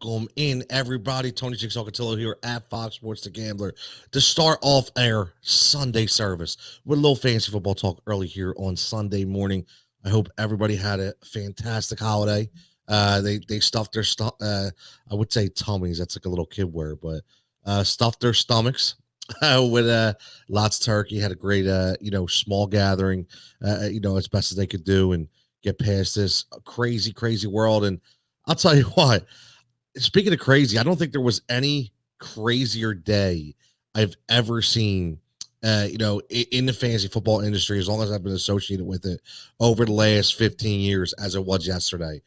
Welcome in, everybody. Tony Jigsaw here at Fox Sports The Gambler to start off our Sunday service with a little fantasy football talk early here on Sunday morning. I hope everybody had a fantastic holiday. They stuffed their I would say tummies. That's like a little kid word, but stuffed their stomachs with lots of turkey. Had a great small gathering, as best as they could do and get past this crazy world. And I'll tell you what, speaking of crazy, I don't think there was any crazier day I've ever seen, in the fantasy football industry, as long as I've been associated with it over the last 15 years as it was yesterday.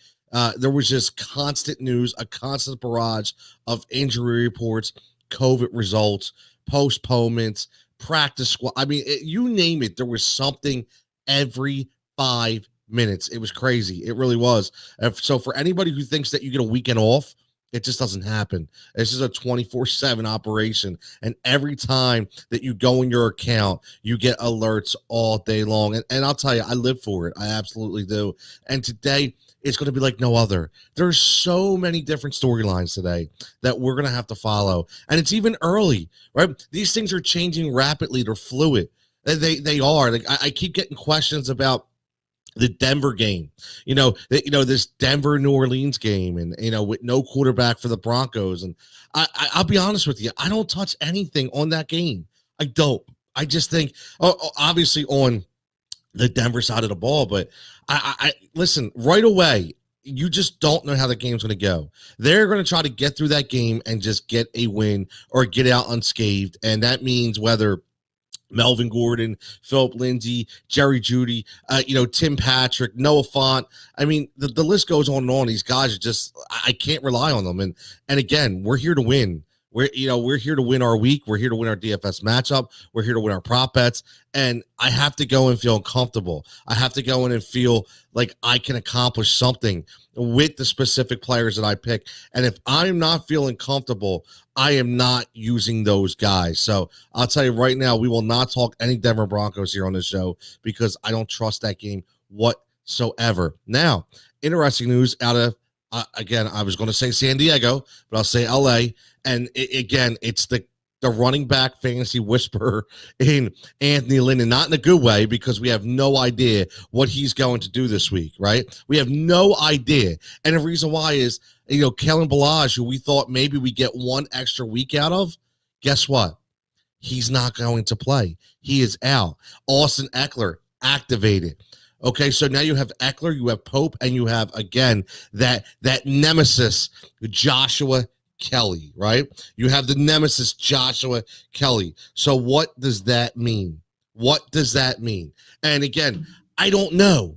There was just constant news, a constant barrage of injury reports, COVID results, postponements, practice squad. I mean, you name it, there was something every 5 minutes. It was crazy. It really was. So for anybody who thinks that you get a weekend off, it just doesn't happen. This is a 24/7 operation. And every time that you go in your account, you get alerts all day long. And I'll tell you, I live for it. I absolutely do. And today, it's going to be like no other. There's so many different storylines today that we're going to have to follow. And it's even early, right? These things are changing rapidly. They're fluid. They are. Like, I keep getting questions about the Denver game, this Denver New Orleans game, and with no quarterback for the Broncos. And I'll be honest with you, I don't touch anything on that game. I don't. I just think, obviously on the Denver side of the ball, but I listen right away. You just don't know how the game's going to go. They're going to try to get through that game and just get a win or get out unscathed, and that means whether Melvin Gordon, Philip Lindsay, Jerry Jeudy, Tim Patrick, Noah Fant. I mean, the list goes on and on. These guys are just, I can't rely on them. And again, we're here to win. We're here to win our week. We're here to win our DFS matchup. We're here to win our prop bets. And I have to go and feel comfortable. I have to go in and feel like I can accomplish something with the specific players that I pick. And if I'm not feeling comfortable, I am not using those guys. So I'll tell you right now, we will not talk any Denver Broncos here on this show because I don't trust that game whatsoever. Now, interesting news out of, again, I was going to say San Diego, but I'll say LA. And it's the running back fantasy whisperer in Anthony Lynn, not in a good way, because we have no idea what he's going to do this week, right? We have no idea. And the reason why is, Kellen Balazs, who we thought maybe we get one extra week out of, guess what? He's not going to play. He is out. Austin Eckler activated. Okay, so now you have Eckler, you have Pope, and you have, again, that nemesis, Joshua Kelly, right? You have the nemesis, Joshua Kelly. So what does that mean? What does that mean? And again, I don't know.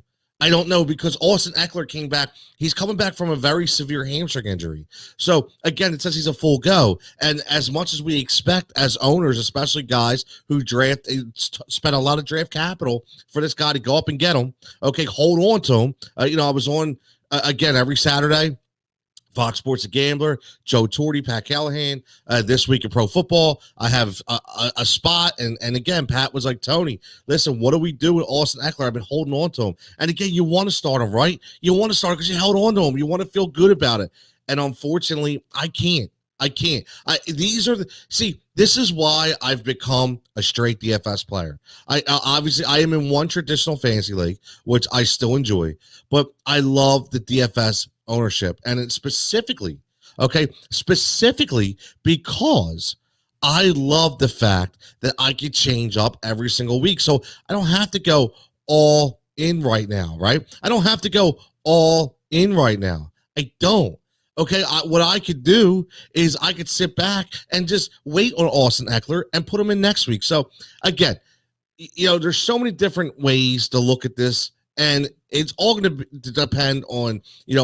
Because Austin Eckler came back. He's coming back from a very severe hamstring injury. So again, it says he's a full go. And as much as we expect as owners, especially guys who spend a lot of draft capital for this guy to go up and get him, okay, hold on to him. I was on, again, every Saturday, Fox Sports The Gambler, Joe Torre, Pat Callahan, This Week in Pro Football. I have a spot, and again, Pat was like, Tony, listen, what do we do with Austin Eckler? I've been holding on to him. And again, you want to start him, right? You want to start because you held on to him. You want to feel good about it. And unfortunately, I can't. This is why I've become a straight DFS player. Obviously, I am in one traditional fantasy league, which I still enjoy, but I love the DFS ownership, and it's specifically because I love the fact that I can change up every single week. So I don't have to go all in right now, right? I don't have to go all in right now. I don't. Okay, what I could do is I could sit back and just wait on Austin Eckler and put him in next week. So again, there's so many different ways to look at this. And it's all going to depend on,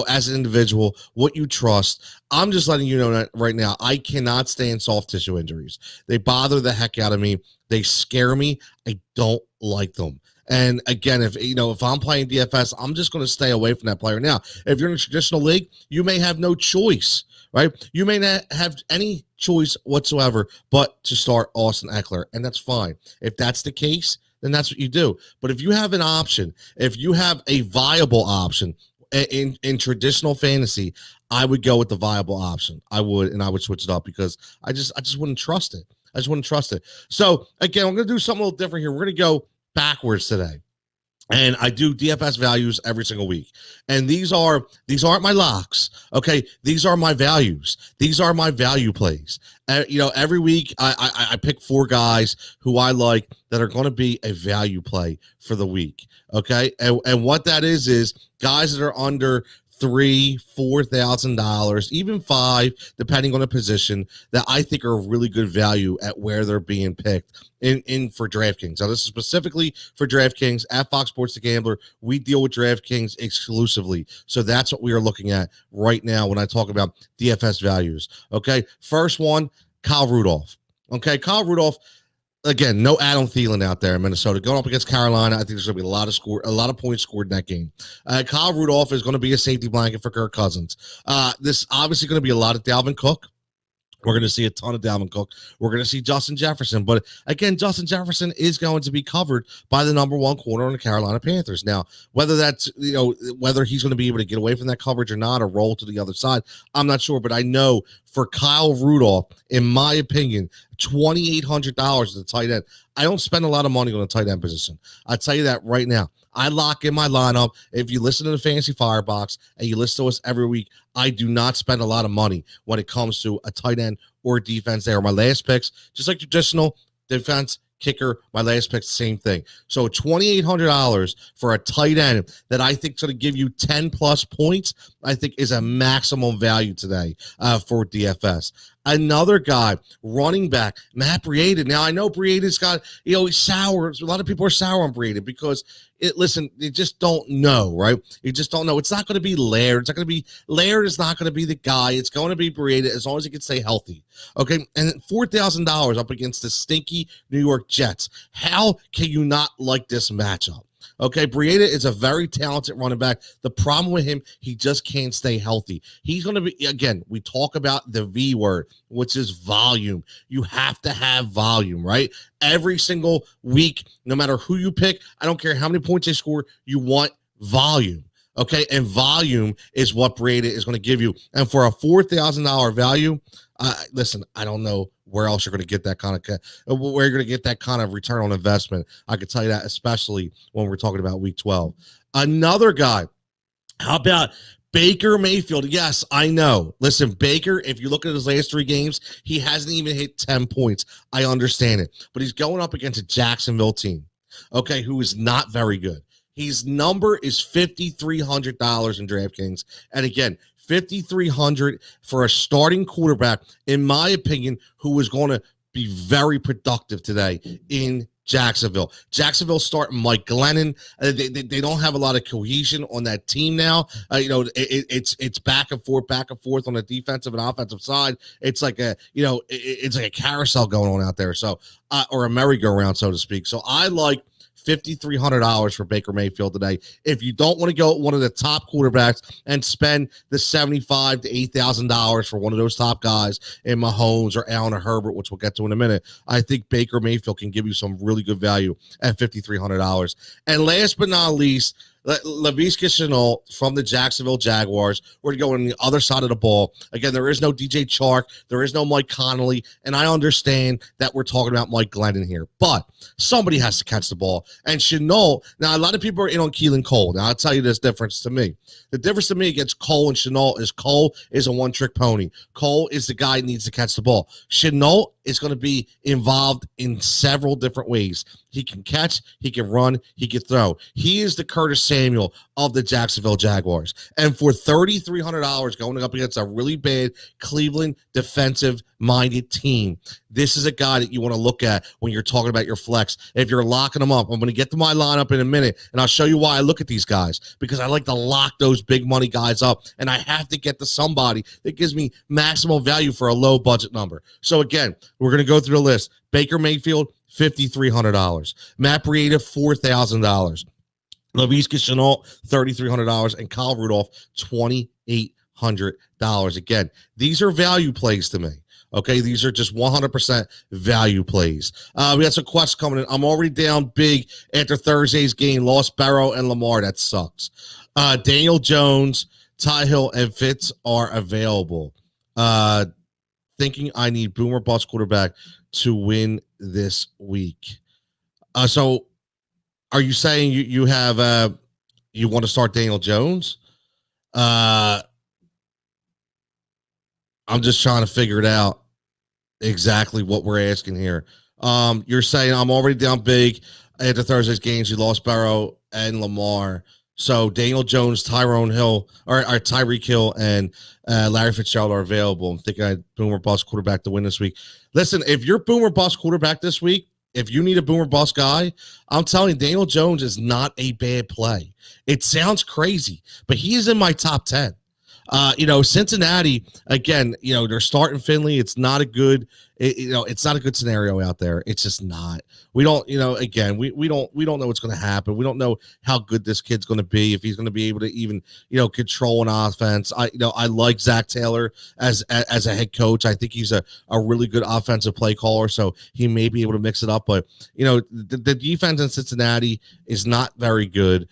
as an individual, what you trust. I'm just letting you know that right now, I cannot stand soft tissue injuries. They bother the heck out of me. They scare me. I don't like them. And again, if I'm playing DFS, I'm just going to stay away from that player. Now, if you're in a traditional league, you may have no choice, right? You may not have any choice whatsoever but to start Austin Eckler, and that's fine. If that's the case, then that's what you do. But if you have an option, if you have a viable option, in traditional fantasy, I would go with the viable option. I would switch it up because I just wouldn't trust it. I just wouldn't trust it. So again, I'm going to do something a little different here. We're going to go backwards today. And I do DFS values every single week. And these aren't my locks. Okay. These are my values. These are my value plays. Every week I pick 4 guys who I like that are going to be a value play for the week. Okay. And what that is guys that are under $3,000-$4,000, even $5,000, depending on the position, that I think are really good value at where they're being picked in for DraftKings. Now, this is specifically for DraftKings at Fox Sports The Gambler. We deal with DraftKings exclusively, so that's what we are looking at right now when I talk about DFS values. Okay, first one, Kyle Rudolph. Okay, Kyle Rudolph. Again, no Adam Thielen out there in Minnesota. Going up against Carolina, I think there's going to be a lot of points scored in that game. Kyle Rudolph is going to be a safety blanket for Kirk Cousins. This obviously going to be a lot of Dalvin Cook. We're going to see a ton of Dalvin Cook. We're going to see Justin Jefferson. But again, Justin Jefferson is going to be covered by the number 1 corner on the Carolina Panthers. Now, whether that's, whether he's going to be able to get away from that coverage or not, or roll to the other side, I'm not sure. But I know for Kyle Rudolph, in my opinion, $2,800 at the tight end. I don't spend a lot of money on the tight end position. I'll tell you that right now. I lock in my lineup. If you listen to the Fantasy Firebox and you listen to us every week, I do not spend a lot of money when it comes to a tight end or defense. They are my last picks, just like traditional defense, kicker, my last pick, same thing. So $2,800 for a tight end that I think is going to give you 10 plus points, I think is a maximum value today for DFS. Another guy, running back, Matt Breida. Now, I know Breida's got, he's sour. A lot of people are sour on Breida because, you just don't know, right? You just don't know. It's not going to be Laird. Laird is not going to be the guy. It's going to be Breida as long as he can stay healthy. Okay, and $4,000 up against the stinky New York Jets. How can you not like this matchup? Okay, Breida is a very talented running back. The problem with him, he just can't stay healthy. He's going to be, again, we talk about the V word, which is volume. You have to have volume, right? Every single week, no matter who you pick, I don't care how many points they score, you want volume. Okay, and volume is what Breida is going to give you. And for a $4,000 value, listen, I don't know where else you're going to get that kind of return on investment. I could tell you that, especially when we're talking about week 12. Another guy, how about Baker Mayfield? Yes, I know. Listen, Baker, if you look at his last 3 games, he hasn't even hit 10 points. I understand it. But he's going up against a Jacksonville team, okay, who is not very good. His number is $5,300 in DraftKings. And again, $5,300 for a starting quarterback, in my opinion, who is going to be very productive today in Jacksonville. Jacksonville starting Mike Glennon. They don't have a lot of cohesion on that team now. It's back and forth on the defensive and offensive side. It's like it's like a carousel going on out there. So, or a merry-go-round, so to speak. So I like $5,300 for Baker Mayfield today. If you don't want to go one of the top quarterbacks and spend the $7,500 to $8,000 for one of those top guys in Mahomes or Allen or Herbert, which we'll get to in a minute, I think Baker Mayfield can give you some really good value at $5,300. And last but not least, Laviska Shenault from the Jacksonville Jaguars. We're going to go on the other side of the ball. Again, there is no DJ Chark. There is no Mike Connolly. And I understand that we're talking about Mike Glennon here. But somebody has to catch the ball. And Shenault, now a lot of people are in on Keelan Cole. Now, I'll tell you this difference to me. The difference to me against Cole and Shenault is Cole is a one-trick pony. Cole is the guy who needs to catch the ball. Shenault is going to be involved in several different ways. He can catch, he can run, he can throw. He is the Curtis Samuel of the Jacksonville Jaguars. And for $3,300 going up against a really bad Cleveland defensive-minded team, this is a guy that you want to look at when you're talking about your flex. If you're locking them up, I'm going to get to my lineup in a minute, and I'll show you why I look at these guys, because I like to lock those big money guys up, and I have to get to somebody that gives me maximum value for a low budget number. So again, we're going to go through the list. Baker Mayfield, $5,300. Matt Breida, $4,000. Laviska Shenault, $3,300. And Kyle Rudolph, $2,800. Again, these are value plays to me. Okay, these are just 100% value plays. We got some questions coming in. I'm already down big after Thursday's game. Lost Barrow and Lamar. That sucks. Daniel Jones, Ty Hill, and Fitz are available. Thinking I need boomer bust quarterback to win this week. So are you saying you have you want to start Daniel Jones? I'm just trying to figure it out exactly what we're asking here. You're saying I'm already down big after Thursday's games. You lost Barrow and Lamar. So Daniel Jones, Tyreek Hill, and Larry Fitzgerald are available. I'm thinking I boomer bust quarterback to win this week. Listen, if you're boomer bust quarterback this week, if you need a boomer bust guy, I'm telling you, Daniel Jones is not a bad play. It sounds crazy, but he's in my top 10. Cincinnati, again, they're starting Finley. It's not a good, it's not a good scenario out there. It's just not. We don't, again, we don't know what's going to happen. We don't know how good this kid's going to be, if he's going to be able to even, control an offense. I like Zach Taylor as a head coach. I think he's a really good offensive play caller, so he may be able to mix it up. But, the defense in Cincinnati is not very good.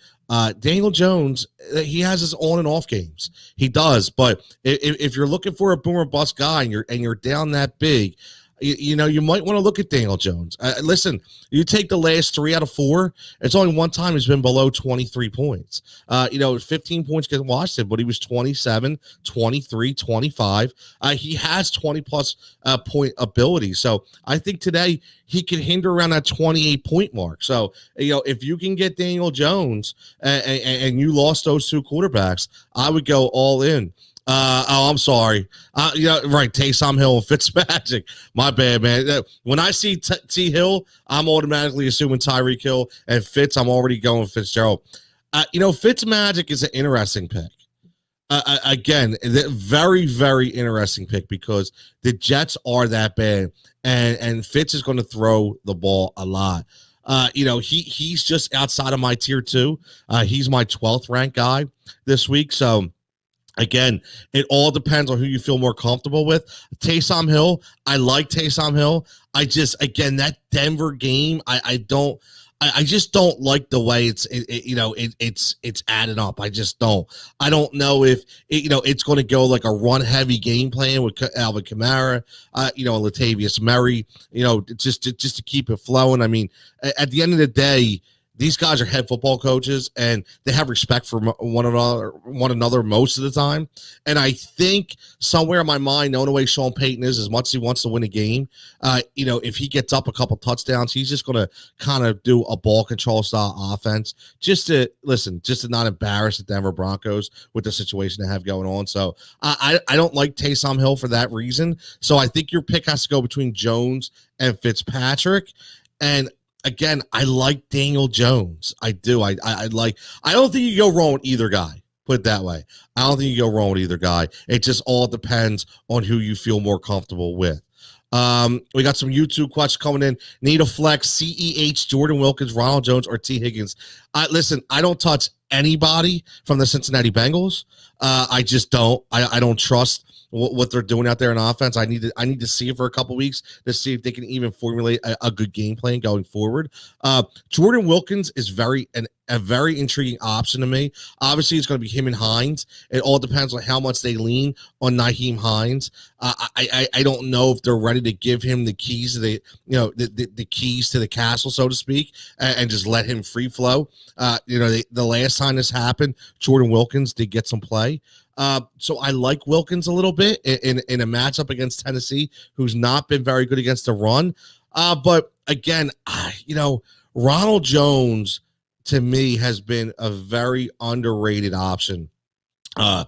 Daniel Jones, he has his on and off games. He does, but if you're looking for a boomer bust guy and you're down that big, you might want to look at Daniel Jones. Listen, you take the last 3 out of 4. It's only one time he's been below 23 points. 15 points against Washington, but he was 27, 23, 25. He has 20 plus point ability. So I think today he can hinder around that 28 point mark. So, if you can get Daniel Jones and you lost those 2 quarterbacks, I would go all in. I'm sorry. Right. Taysom Hill and Fitzmagic. My bad, man. When I see T Hill, I'm automatically assuming Tyreek Hill, and Fitz, I'm already going Fitzgerald. Fitzmagic is an interesting pick. Again, very, very interesting pick because the Jets are that bad, and Fitz is going to throw the ball a lot. He's just outside of my tier 2. He's my 12th ranked guy this week. So, again, it all depends on who you feel more comfortable with. Taysom Hill, I like Taysom Hill. Again, that Denver game, I just don't like the way it's added up. I just don't. I don't know if it's going to go like a run heavy game plan with Alvin Kamara, Latavius Murray, just to keep it flowing. I mean, at the end of the day, these guys are head football coaches, and they have respect for one another most of the time. And I think somewhere in my mind, knowing the way Sean Payton is, as much as he wants to win a game, if he gets up a couple touchdowns, he's just going to kind of do a ball control style offense just to not embarrass the Denver Broncos with the situation they have going on. So I don't like Taysom Hill for that reason. So I think your pick has to go between Jones and Fitzpatrick. And again, I like Daniel Jones. I do. I don't think you go wrong with either guy. Put it that way. I don't think you go wrong with either guy. It just all depends on who you feel more comfortable with. We got some YouTube questions coming in. Need a flex, CEH, Jordan Wilkins, Ronald Jones, or T. Higgins. Listen, I don't touch anybody from the Cincinnati Bengals. I just don't. I don't trust what they're doing out there in offense. I need to see it for a couple weeks to see if they can even formulate a good game plan going forward. Jordan Wilkins is a very intriguing option to me. Obviously, it's going to be him and Hines. It all depends on how much they lean on Nyheim Hines. I don't know if they're ready to give him the keys to the keys to the castle, so to speak, and just let him free flow. The last time this happened, Jordan Wilkins did get some play. So I like Wilkins a little bit in a matchup against Tennessee, who's not been very good against the run. But again, Ronald Jones to me has been a very underrated option. I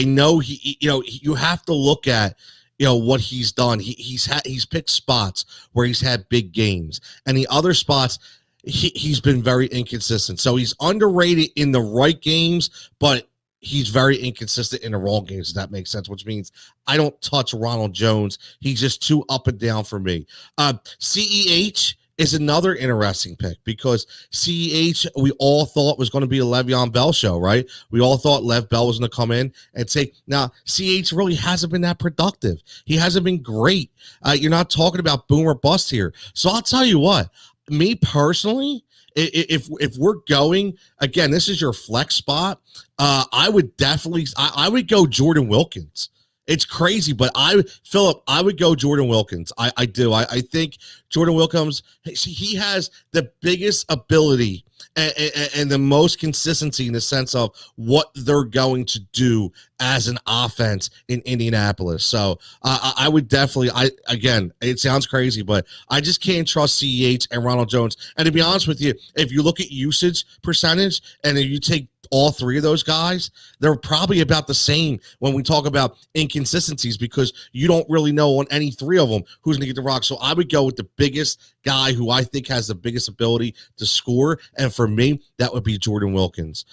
know you have to look at what he's done. He's picked spots where he's had big games, and the other spots he's been very inconsistent. So he's underrated in the right games, but he's very inconsistent in the wrong games, if that makes sense, which means I don't touch Ronald Jones. He's just too up and down for me. CEH is another interesting pick because CEH, we all thought was going to be a Le'Veon Bell show, right? We all thought Lev Bell was going to come in and take. Now, CEH really hasn't been that productive. He hasn't been great. You're not talking about boom or bust here. So I'll tell you what, me personally, if we're going again, this is your flex spot. I would definitely, I would go Jordan Wilkins. It's crazy, but Philip, I would go Jordan Wilkins. I do. I think Jordan Wilkins, he has the biggest ability and the most consistency in the sense of what they're going to do as an offense in Indianapolis. So I would definitely, again, it sounds crazy, but I just can't trust CEH and Ronald Jones. And to be honest with you, if you look at usage percentage and if you take all three of those guys, they're probably about the same when we talk about inconsistencies because you don't really know on any three of them who's going to get the rock. So I would go with the biggest guy who I think has the biggest ability to score. And for me, that would be Jordan Wilkins.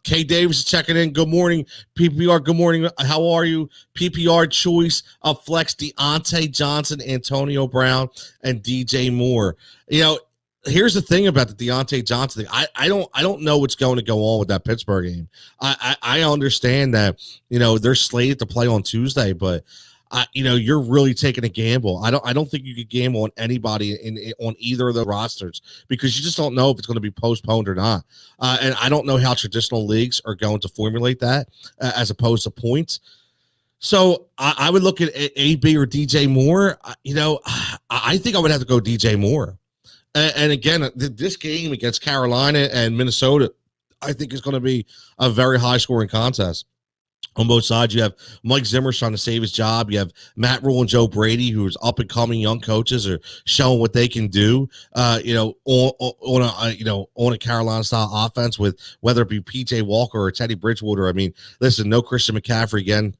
K Davis is checking in. Good morning, PPR. Good morning. How are you? PPR choice of flex Deontay Johnson, Antonio Brown, and DJ Moore. Here's the thing about the Deontay Johnson thing. I don't know what's going to go on with that Pittsburgh game. I understand that, they're slated to play on Tuesday, but you're really taking a gamble. I don't think you could gamble on anybody on either of the rosters because you just don't know if it's going to be postponed or not. And I don't know how traditional leagues are going to formulate that as opposed to points. So I would look at AB or DJ Moore. I think I would have to go DJ Moore. And again, this game against Carolina and Minnesota, I think is going to be a very high-scoring contest. On both sides, you have Mike Zimmer trying to save his job. You have Matt Rule and Joe Brady, who's up-and-coming young coaches, are showing what they can do. On a Carolina-style offense with whether it be PJ Walker or Teddy Bridgewater. I mean, listen, no Christian McCaffrey again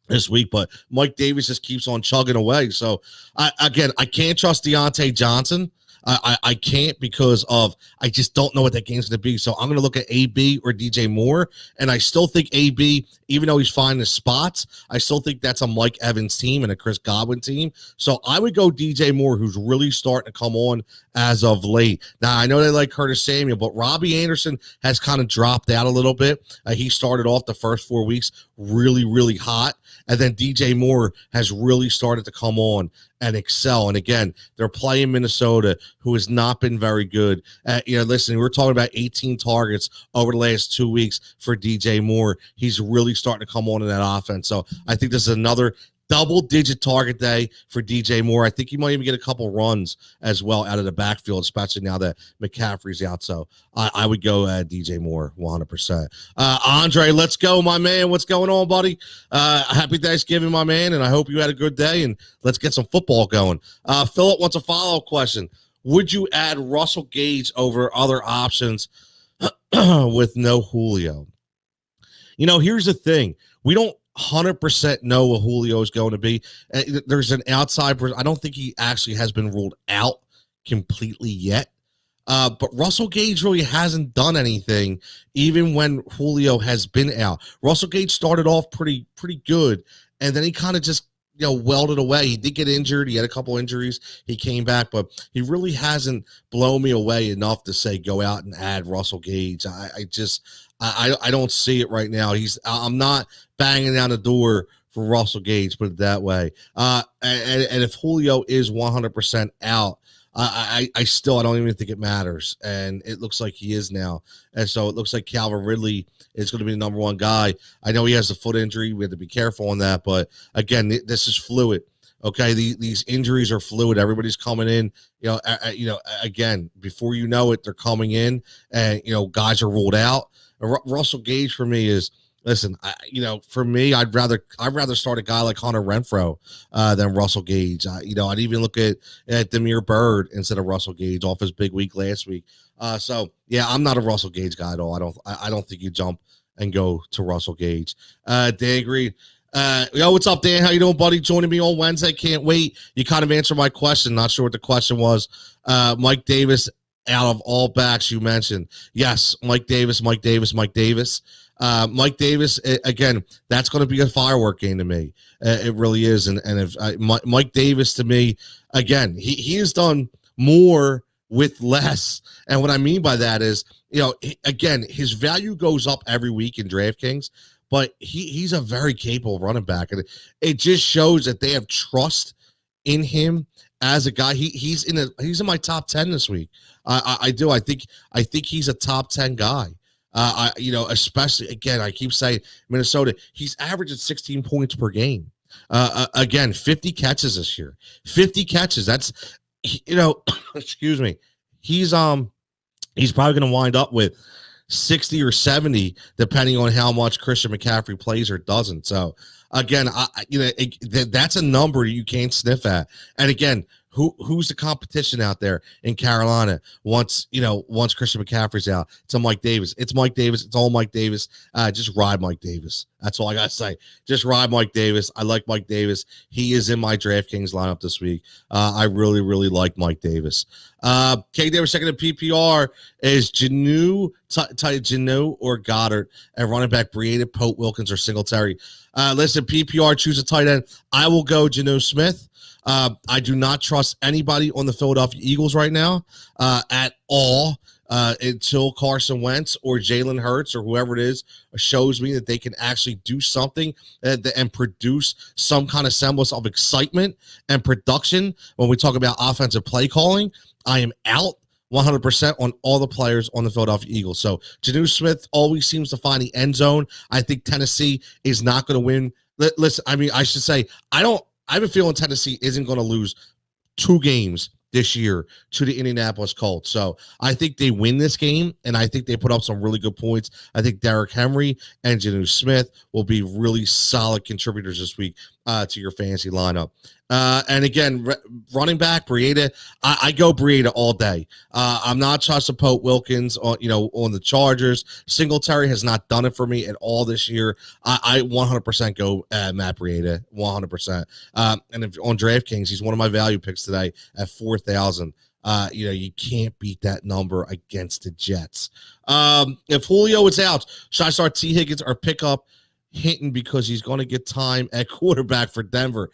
this week, but Mike Davis just keeps on chugging away. So, I can't trust Deontay Johnson. I can't because I just don't know what that game's going to be. So I'm going to look at AB or DJ Moore, and I still think AB, even though he's finding his spots, I still think that's a Mike Evans team and a Chris Godwin team. So I would go DJ Moore, who's really starting to come on as of late. Now, I know they like Curtis Samuel, but Robbie Anderson has kind of dropped out a little bit. He started off the first 4 weeks really, really hot, and then DJ Moore has really started to come on and excel. And again, they're playing Minnesota, who has not been very good. Listen, we're talking about 18 targets over the last 2 weeks for DJ Moore. He's really starting to come on in that offense. So I think this is another double-digit target day for DJ Moore. I think he might even get a couple runs as well out of the backfield, especially now that McCaffrey's out. So I would go DJ Moore 100%. Andre, let's go, my man. What's going on, buddy? Happy Thanksgiving, my man, and I hope you had a good day, and let's get some football going. Philip wants a follow-up question. Would you add Russell Gage over other options with no Julio? Here's the thing. We don't 100% know what Julio is going to be. There's an outside person. I don't think he actually has been ruled out completely yet. But Russell Gage really hasn't done anything, even when Julio has been out. Russell Gage started off pretty good, and then he kind of just welded away. He did get injured. He had a couple injuries. He came back, but he really hasn't blown me away enough to say go out and add Russell Gage. I don't see it right now. I'm not banging down the door for Russell Gage, put it that way. And if Julio is 100% out, I don't even think it matters. And it looks like he is now. And so it looks like Calvin Ridley is going to be the number one guy. I know he has a foot injury. We have to be careful on that. But again, this is fluid. Okay, these injuries are fluid. Everybody's coming in. Again, before you know it, they're coming in, and guys are ruled out. Russell Gage for me is, listen, for me, I'd rather start a guy like Hunter Renfrow than Russell Gage. I'd even look at Demir Bird instead of Russell Gage off his big week last week. So yeah, I'm not a Russell Gage guy at all. I don't think you jump and go to Russell Gage. Dan Green. What's up, Dan? How you doing, buddy? Joining me on Wednesday. Can't wait. You kind of answered my question. Not sure what the question was. Mike Davis, out of all backs you mentioned. Yes, Mike Davis. Mike Davis, again, that's going to be a firework game to me. It really is. And if Mike Davis, to me, again, he has done more with less. And what I mean by that is, again, his value goes up every week in DraftKings, but he's a very capable running back. And it just shows that they have trust in him as a guy. He's in my top 10 this week. I do. I think he's a top 10 guy. Especially, again, I keep saying Minnesota, he's averaging 16 points per game. Again, 50 catches this year. 50 catches. That's, excuse me. He's probably going to wind up with 60 or 70, depending on how much Christian McCaffrey plays or doesn't. So again, that's a number you can't sniff at. And again, who's the competition out there in Carolina once Christian McCaffrey's out? It's Mike Davis. It's Mike Davis. It's all Mike Davis. Just ride Mike Davis. That's all I got to say. Just ride Mike Davis. I like Mike Davis. He is in my DraftKings lineup this week. I really, really like Mike Davis. K. Davis second in PPR is Janu or Goddard, and running back Breida, Pope, Wilkins, or Singletary. Listen, PPR, choose a tight end. I will go Janu Smith. I do not trust anybody on the Philadelphia Eagles right now at all until Carson Wentz or Jalen Hurts or whoever it is shows me that they can actually do something and produce some kind of semblance of excitement and production. When we talk about offensive play calling, I am out 100% on all the players on the Philadelphia Eagles. So Janu Smith always seems to find the end zone. I think Tennessee is not going to win. Listen, I should say, I have a feeling Tennessee isn't going to lose 2 games this year to the Indianapolis Colts. So I think they win this game, and I think they put up some really good points. I think Derrick Henry and Janu Smith will be really solid contributors this week to your fantasy lineup. And again, running back Breida, I go Breida all day. I'm not trusting Pope Wilkins on the Chargers. Singletary has not done it for me at all this year. I 100% go Matt Breida, 100%. And if on DraftKings, he's one of my value picks today at 4,000. You can't beat that number against the Jets. If Julio is out, should I start T. Higgins or pick up Hinton because he's going to get time at quarterback for Denver?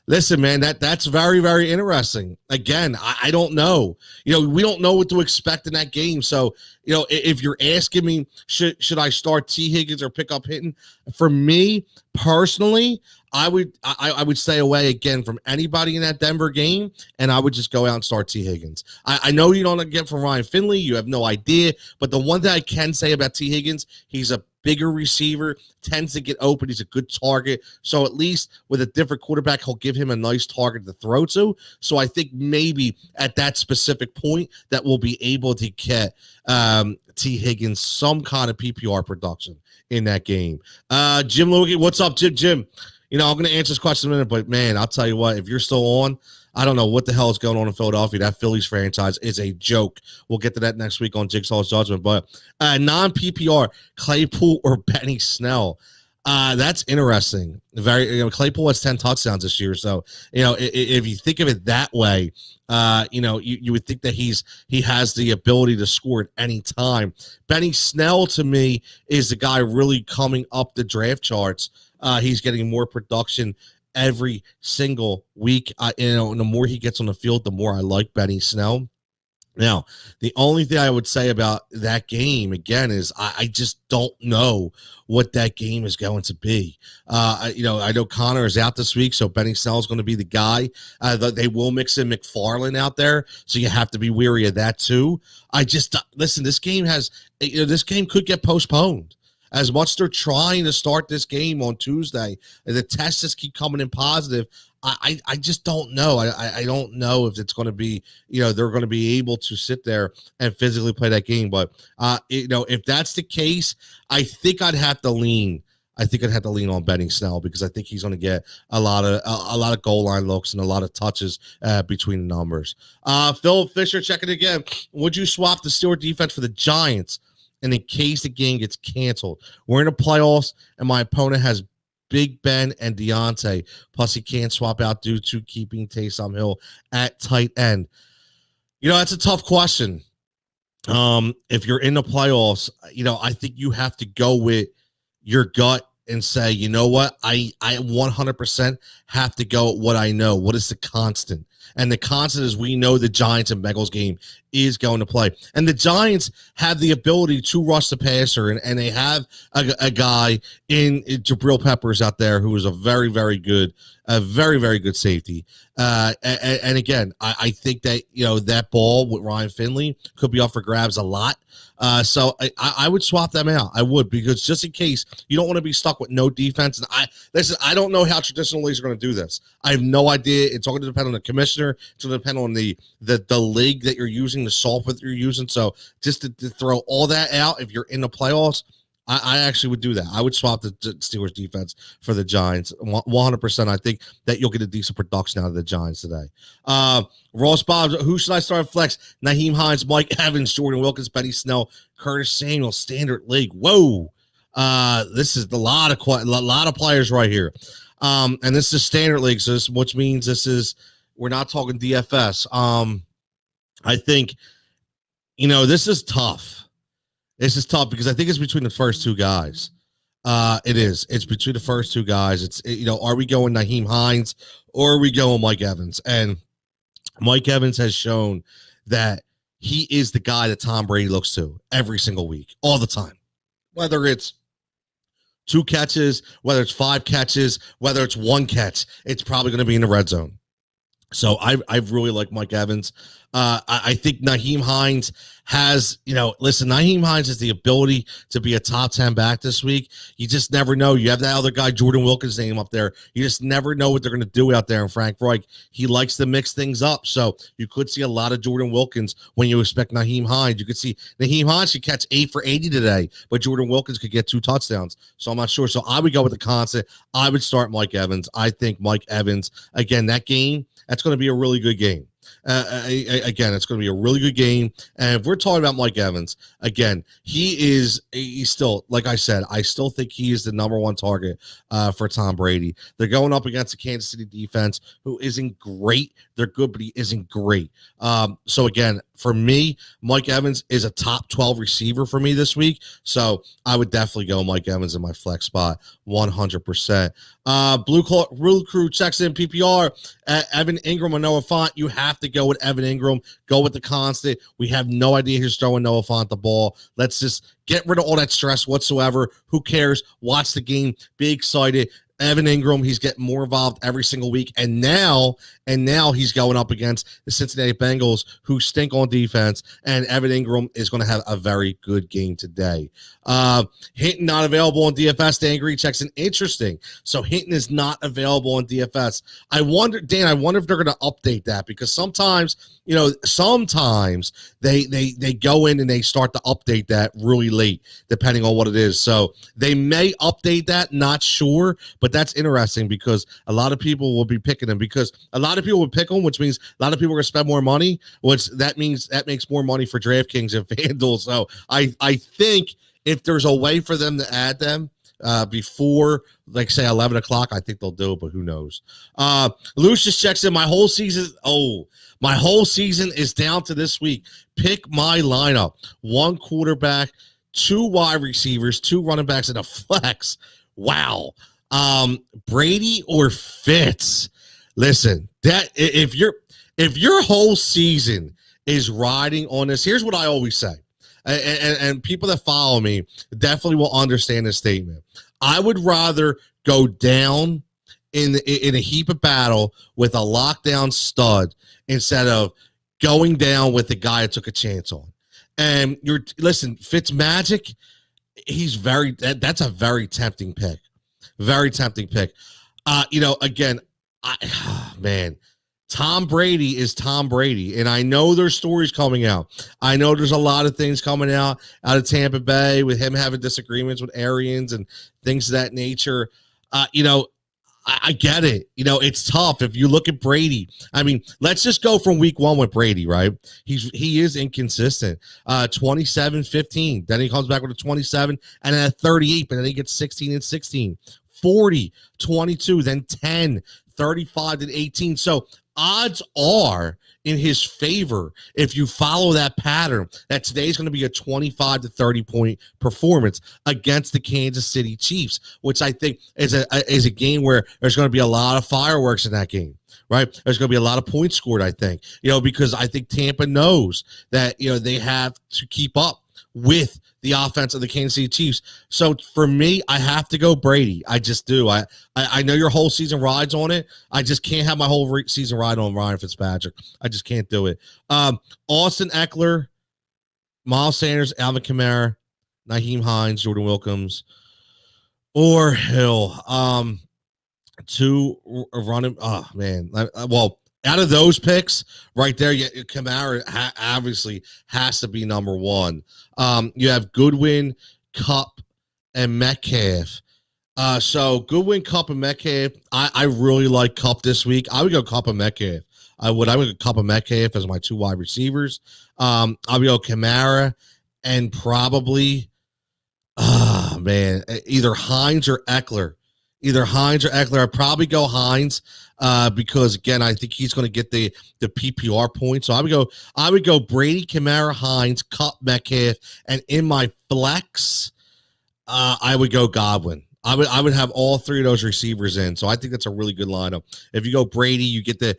Listen, man, that's very, very interesting. Again, I don't know. We don't know what to expect in that game. So, if you're asking me, should I start T. Higgins or pick up Hinton? For me personally, I would stay away again from anybody in that Denver game, and I would just go out and start T. Higgins. I know you don't get from Ryan Finley. You have no idea. But the one thing I can say about T. Higgins, he's a bigger receiver, tends to get open. He's a good target. So at least with a different quarterback, he'll give him a nice target to throw to. So I think maybe at that specific point that we'll be able to get T. Higgins some kind of PPR production in that game. Jim Logan, what's up, Jim? I'm going to answer this question in a minute, but man, I'll tell you what, if you're still on, I don't know what the hell is going on in Philadelphia. That Phillies franchise is a joke. We'll get to that next week on Jigsaw's Judgment. But non-PPR, Claypool or Benny Snell. That's interesting. Claypool has 10 touchdowns this year. So, if you think of it that way, you would think that he has the ability to score at any time. Benny Snell, to me, is the guy really coming up the draft charts. He's getting more production every single week. And the more he gets on the field, the more I like Benny Snell. Now, the only thing I would say about that game, again, is I just don't know what that game is going to be. I know Connor is out this week, so Benny Snell is going to be the guy. They will mix in McFarland out there, so you have to be wary of that too. Listen, this game could get postponed. As much they're trying to start this game on Tuesday, the tests just keep coming in positive. I just don't know. I don't know if it's going to be, they're going to be able to sit there and physically play that game. But, if that's the case, I think I'd have to lean. I think I'd have to lean on Benny Snell because I think he's going to get a lot of goal line looks and a lot of touches between the numbers. Phil Fisher checking again. Would you swap the Steelers defense for the Giants? And in case the game gets canceled, we're in the playoffs, and my opponent has Big Ben and Deontay. Plus, he can't swap out due to keeping Taysom Hill at tight end. That's a tough question. If you're in the playoffs, I think you have to go with your gut and say, you know what, I 100% have to go with what I know. What is the constant? And the constant is we know the Giants and Bengals game is going to play. And the Giants have the ability to rush the passer, and they have a guy in Jabril Peppers out there who is a very, very good safety. And again, I think that, that ball with Ryan Finley could be up for grabs a lot. So I would swap them out. I would, because just in case you don't want to be stuck with no defense. And I don't know how traditional leagues are going to do this. I have no idea. It's all going to depend on the commissioner. It's going to depend on the league that you're using, the software that you're using. So just to throw all that out, if you're in the playoffs, I actually would do that. I would swap the Steelers defense for the Giants 100%. I think that you'll get a decent production out of the Giants today. Ross Bob, who should I start flex? Naheem Hines, Mike Evans, Jordan Wilkins, Benny Snell, Curtis Samuel, standard league. Whoa. This is a lot of players right here. And this is standard league, so which means we're not talking DFS. I think, this is tough. This is tough because I think it's between the first two guys. It is. It's between the first two guys. Are we going Naheem Hines or are we going Mike Evans? And Mike Evans has shown that he is the guy that Tom Brady looks to every single week, all the time. Whether it's 2 catches, whether it's 5 catches, whether it's 1 catch, it's probably going to be in the red zone. So I really like Mike Evans. I think Naheem Hines has, Naheem Hines has the ability to be a top 10 back this week. You just never know. You have that other guy, Jordan Wilkins' name up there. You just never know what they're going to do out there. And Frank Reich, he likes to mix things up. So you could see a lot of Jordan Wilkins when you expect Naheem Hines. You could see Naheem Hines could catch 8 for 80 today, but Jordan Wilkins could get 2 touchdowns. So I'm not sure. So I would go with the constant. I would start Mike Evans. I think Mike Evans, again, that game, that's going to be a really good game. Again, it's going to be a really good game. And if we're talking about Mike Evans, again, he's still, like I said, I still think he is the number 1 target for Tom Brady. They're going up against the Kansas City defense, who isn't great. They're good, but he isn't great. So again, for me, Mike Evans is a top 12 receiver for me this week. So I would definitely go Mike Evans in my flex spot 100%. Blue Crew checks in PPR. Evan Ingram or Noah Fant. You have to go with Evan Ingram. Go with the constant. We have no idea who's throwing Noah Fant the ball. Let's just get rid of all that stress whatsoever. Who cares? Watch the game. Be excited. Evan Ingram, he's getting more involved every single week. And now he's going up against the Cincinnati Bengals, who stink on defense. And Evan Ingram is going to have a very good game today. Hinton not available on DFS. Dan Green checks in. Interesting. So Hinton is not available on DFS. I wonder if they're going to update that, because sometimes they go in and they start to update that really late, depending on what it is. So they may update that, not sure, but that's interesting because a lot of people will be picking them, because a lot of people would pick them, which means a lot of people are going to spend more money, which that means that makes more money for DraftKings and FanDuel. So I think if there's a way for them to add them before, like, say 11 o'clock, I think they'll do it, but who knows? Lucius checks in. My whole season is down to this week. Pick my lineup: 1 quarterback, 2 wide receivers, 2 running backs, and a flex. Wow. Brady or Fitz? Listen, that if your whole season is riding on this, here's what I always say. And people that follow me definitely will understand this statement. I would rather go down in a heap of battle with a lockdown stud instead of going down with the guy I took a chance on. And Fitzmagic, that's a very tempting pick. Very tempting pick. Again, Tom Brady is Tom Brady, and I know there's stories coming out. I know there's a lot of things coming out of Tampa Bay with him having disagreements with Arians and things of that nature. I get it. It's tough. If you look at Brady, I mean, let's just go from week 1 with Brady, right? He is inconsistent. 27-15. Then he comes back with a 27 and then a 38, but then he gets 16 and 16. 40, 22, then 10, 35 and 18. So odds are in his favor if you follow that pattern that today's going to be a 25 to 30 point performance against the Kansas City Chiefs, which I think is a game where there's going to be a lot of fireworks in that game. Right. There's going to be a lot of points scored, I think, because I think Tampa knows that, they have to keep up with the offense of the Kansas City Chiefs. So for me, I have to go Brady. I just do. I know your whole season rides on it. I just can't have my whole season ride on Ryan Fitzpatrick. I just can't do it. Austin Eckler, Miles Sanders, Alvin Kamara, Nyheim Hines, Jordan Wilkins, or Hill. Two running. Oh man. Well, out of those picks right there, Kamara obviously has to be number one. You have Goodwin, Kupp, and Metcalf. So Goodwin, Kupp, and Metcalf. I really like Kupp this week. I would go Kupp and Metcalf. I would go Kupp and Metcalf as my two wide receivers. I would go Kamara and probably, either Hines or Eckler. I'd probably go Hines because again, I think he's going to get the PPR points. So I would go Brady, Kamara, Hines, Kupp, Metcalf, and in my flex, I would go Godwin. I would have all three of those receivers in. So I think that's a really good lineup. If you go Brady, you get the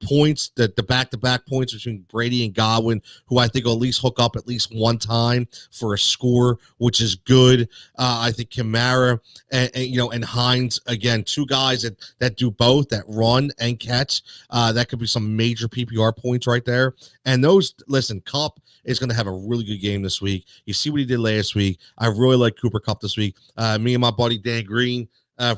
points, the back-to-back points between Brady and Godwin, who I think will at least hook up at least one time for a score, which is good. I think Kamara and Hines, again, two guys that do both, that run and catch. That could be some major PPR points right there. And Kupp is going to have a really good game this week. You see what he did last week. I really like Cooper Kupp this week. Me and my buddy Dan Green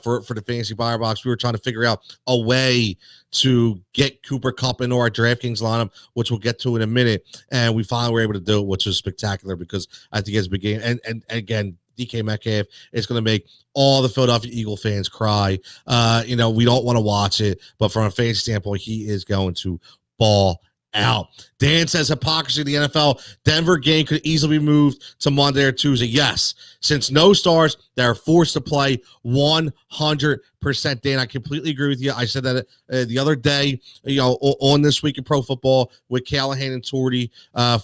for the Fantasy Buyer Box, we were trying to figure out a way to get Cooper Kupp into our DraftKings lineup, which we'll get to in a minute. And we finally were able to do it, which was spectacular because I think it's a big game. And again, DK Metcalf is going to make all the Philadelphia Eagle fans cry. We don't want to watch it, but from a fantasy standpoint, he is going to ball out. Dan says hypocrisy of the NFL. Denver game could easily be moved to Monday or Tuesday. Yes, since no stars, they're forced to play 100%. Dan, I completely agree with you. I said that the other day, on This Week in Pro Football with Callahan and Torty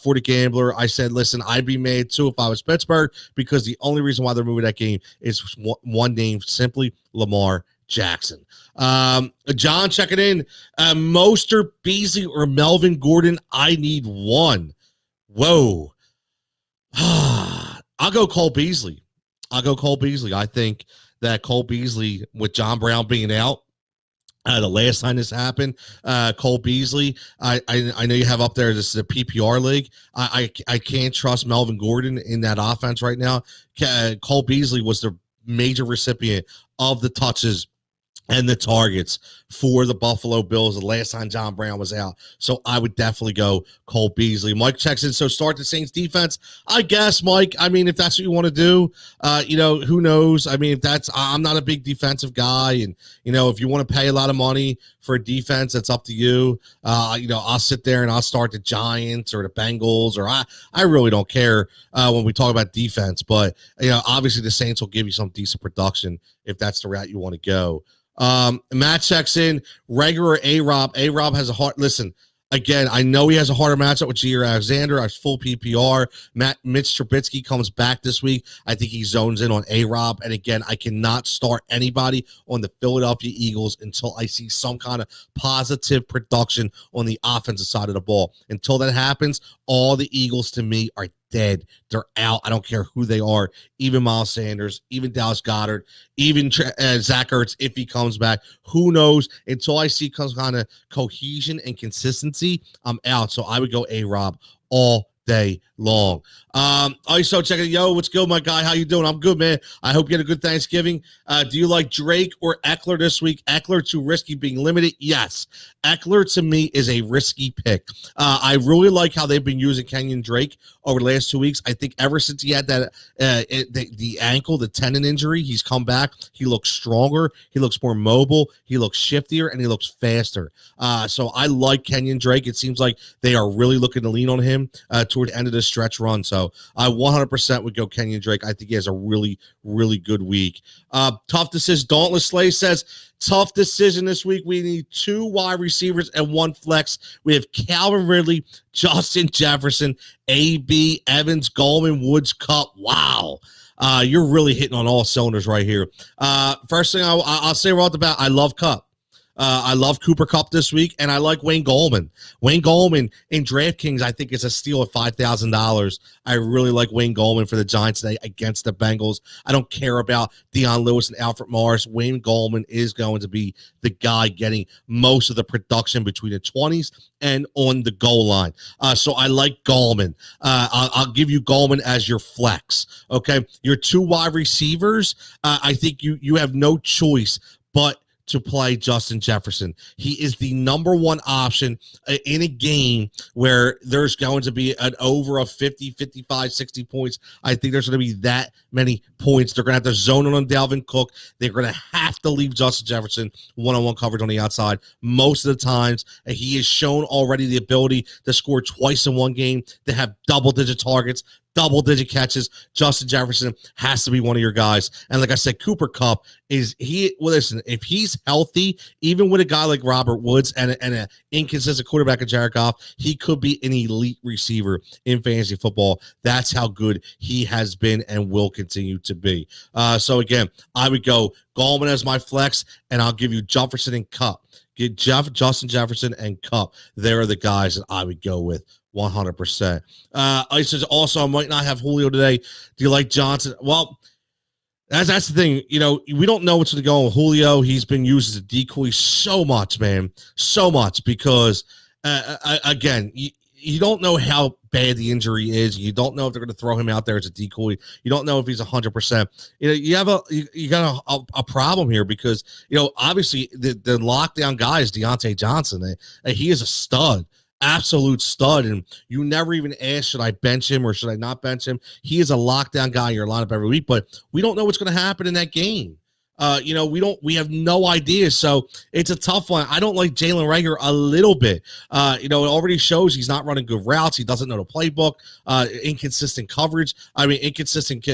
for the Gambler. I said, listen, I'd be mad too if I was Pittsburgh because the only reason why they're moving that game is one name, simply Lamar Jackson. John checking in. Mostert, Beasley, or Melvin Gordon? I need one. Whoa. I'll go Cole Beasley. I think that Cole Beasley, with John Brown being out, the last time this happened, Cole Beasley, I know you have up there, this is a PPR league. I can't trust Melvin Gordon in that offense right now. Cole Beasley was the major recipient of the touches and the targets for the Buffalo Bills the last time John Brown was out. So I would definitely go Cole Beasley. Mike checks in. So start the Saints defense. I guess, Mike, if that's what you want to do, who knows? I'm not a big defensive guy. And, if you want to pay a lot of money for a defense, that's up to you. I'll sit there and I'll start the Giants or the Bengals, or I really don't care when we talk about defense. But, obviously the Saints will give you some decent production if that's the route you want to go. Matt checks in. Regular A-Rob. A-Rob has a hard. Listen, again, I know he has a harder matchup with Jair Alexander. I full PPR. Mitch Trubisky comes back this week. I think he zones in on A-Rob. And again, I cannot start anybody on the Philadelphia Eagles until I see some kind of positive production on the offensive side of the ball. Until that happens, all the Eagles to me are dead. They're out. I don't care who they are. Even Miles Sanders, even Dallas Goedert, even Zach Ertz, if he comes back. Who knows? Until I see some kind of cohesion and consistency, I'm out. So I would go A-Rob all day long. Also checking, what's good, my guy? How you doing? I'm good, man. I hope you had a good Thanksgiving. Do you like Drake or Eckler this week? Eckler too risky being limited? Yes. Eckler to me is a risky pick. I really like how they've been using Kenyon Drake over the last 2 weeks. I think ever since he had that the ankle, the tendon injury, he's come back. He looks stronger. He looks more mobile. He looks shiftier, and he looks faster. So I like Kenyon Drake. It seems like they are really looking to lean on him toward the end of this stretch run. So I 100% would go Kenyon Drake. I think he has a really, really good week. Tough decision. Dauntless Slay says, tough decision this week. We need 2 wide receivers and 1 flex. We have Calvin Ridley, Justin Jefferson, AB, Evans, Goldman, Woods, Cup. Wow. You're really hitting on all cylinders right here. First thing I'll say right off the bat, I love Cup. I love Cooper Kupp this week, and I like Wayne Gallman. Wayne Gallman in DraftKings, I think, is a steal at $5,000. I really like Wayne Gallman for the Giants today against the Bengals. I don't care about Deion Lewis and Alfred Morris. Wayne Gallman is going to be the guy getting most of the production between the 20s and on the goal line. So I like Gallman. I'll give you Gallman as your flex. Okay, your 2 wide receivers, I think you have no choice but to play Justin Jefferson. He is the number 1 option in a game where there's going to be an over of 50, 55, 60 points. I think there's going to be that many points. They're going to have to zone on Dalvin Cook. They're going to have to leave Justin Jefferson one-on-one coverage on the outside. Most of the times, he has shown already the ability to score twice in one game, to have double-digit targets, double-digit catches. Justin Jefferson has to be one of your guys. And like I said, Cooper Kupp listen, if he's healthy, even with a guy like Robert Woods and an inconsistent quarterback of Jared Goff, he could be an elite receiver in fantasy football. That's how good he has been and will continue to be. So again, I would go Gallman as my flex, and I'll give you Jefferson and Kupp. Get Justin Jefferson and Kupp. They're the guys that I would go with 100%. Ice says also, I might not have Julio today. Do you like Johnson? Well, that's the thing. We don't know what's going to go on with Julio. He's been used as a decoy so much, man. So much because, again, you don't know how bad the injury is. You don't know if they're going to throw him out there as a decoy. You don't know if he's 100%. You got a problem here because, obviously the lockdown guy is Deontay Johnson. He is a stud. Absolute stud, and you never even ask, should I bench him or should I not bench him? He is a lockdown guy in your lineup every week, but we don't know what's going to happen in that game. We have no idea, so it's a tough one. I don't like Jalen Reagor a little bit. It already shows he's not running good routes. He doesn't know the playbook. Inconsistent coverage. Inconsistent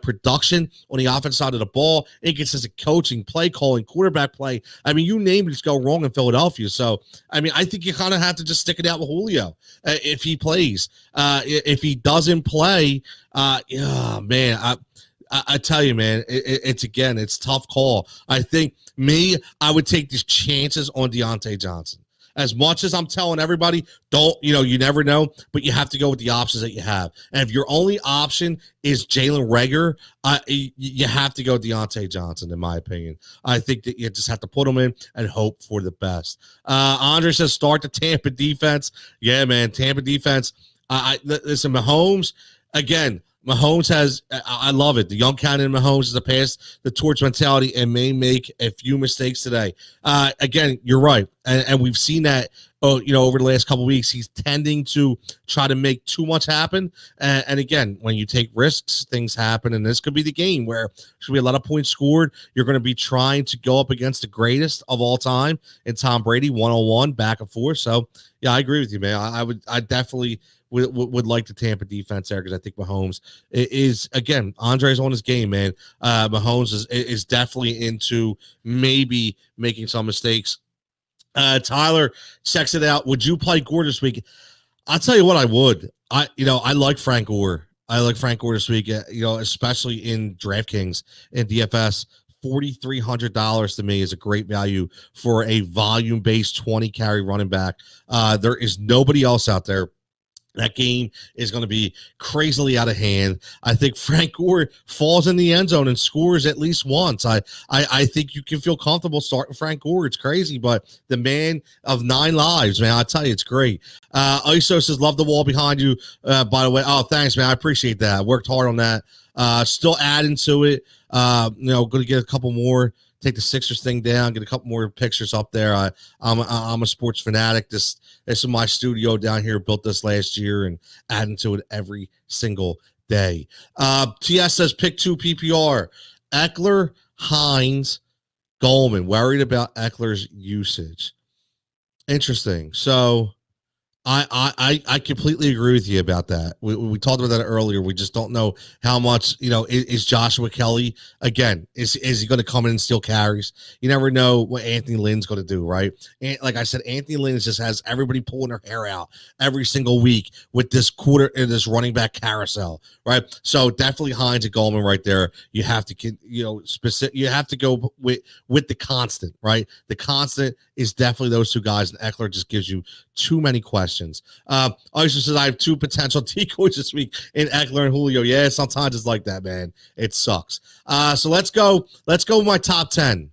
production on the offense side of the ball. Inconsistent coaching, play calling, quarterback play. You name it, just go wrong in Philadelphia. So, I think you kind of have to just stick it out with Julio if he plays. If he doesn't play, man, I tell you, man, it's tough call. I think I would take these chances on Deontay Johnson. As much as I'm telling everybody, you never know, but you have to go with the options that you have. And if your only option is Jalen Reagor, you have to go Deontay Johnson, in my opinion. I think that you just have to put him in and hope for the best. Andre says, start the Tampa defense. Yeah, man, Tampa defense. Listen, Mahomes, again, Mahomes I love it. The young cannon Mahomes has pass the torch mentality and may make a few mistakes today. Again, you're right. And we've seen that, over the last couple of weeks. He's tending to try to make too much happen. And again, when you take risks, things happen. And this could be the game where there's going to be a lot of points scored. You're going to be trying to go up against the greatest of all time in Tom Brady, 1-on-1, back and forth. So, yeah, I agree with you, man. I definitely would like the Tampa defense there because I think Mahomes is, again, Andre's on his game, man. Mahomes is definitely into maybe making some mistakes. Tyler checks it out. Would you play Gore this week? I'll tell you what, I would. I like Frank Gore. I like Frank Gore this week, especially in DraftKings and DFS. $4,300 to me is a great value for a volume-based 20 carry running back. There is nobody else out there. That game is going to be crazily out of hand. I think Frank Gore falls in the end zone and scores at least once. I think you can feel comfortable starting Frank Gore. It's crazy, but the man of 9 lives, man, I tell you, it's great. ISO says, love the wall behind you, by the way. Oh, thanks, man. I appreciate that. I worked hard on that. Still adding to it. Going to get a couple more. Take the Sixers thing down, get a couple more pictures up there. I'm a sports fanatic. This is my studio down here. Built this last year and adding to it every single day. TS says pick 2 PPR. Eckler, Hines, Goldman. Worried about Eckler's usage. Interesting. So I completely agree with you about that. We talked about that earlier. We just don't know how much, is Joshua Kelly again, is he going to come in and steal carries? You never know what Anthony Lynn's going to do, right? And like I said, Anthony Lynn just has everybody pulling their hair out every single week with this running back carousel, right? So definitely Hines and Goldman right there. You have to, you have to go with the constant, right? The constant is definitely those two guys, and Eckler just gives you too many questions. Also says I have two potential decoys this week in Eckler and Julio. Yeah, sometimes it's like that, man. It sucks. So let's go with my top 10.